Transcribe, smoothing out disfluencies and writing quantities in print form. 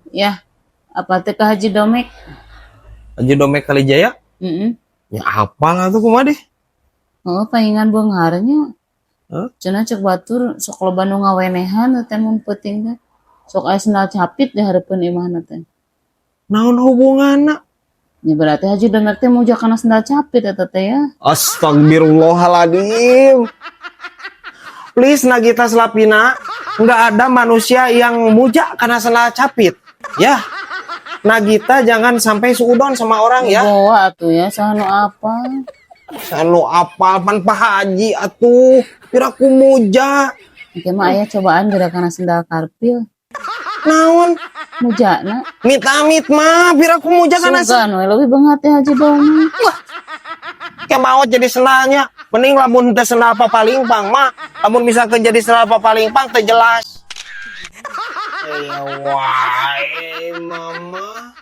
Ya, apa teh ke Haji Domek? Haji Domek Kalijaya? Ya apal atuh kumaha deh. Oh, paingan beungarnya. Hah? Cenah cek batur sok loba nu ngawenehan teh mun peuting teh. Sok aya sendal capit di hareupeun imahna teh. Naon hubunganna? Ya berarti Haji Domek teh muja kana sendal capit eta teh ya. Astagfirullahaladzim. Please Nagita Slavina, nggak ada manusia yang muja karena sendal capit. Ya, Nagita jangan sampai suudon sama orang ya. Bawa atuh ya, sanu apa? Sanu apal pan Pak Haji atuh, piraku muja. Oke mah aya cobaan gerakan sendal karpil. Naon? Mujana. Mit-amit mah, piraku muja karena Sugan we leuwih beungat teh Haji Domek. kayak mau jadi sendalnya. Mending lamun teh sendal papalimpang mah, lamun misalkan jadi sendal papalimpang teh jelas. Wae mama.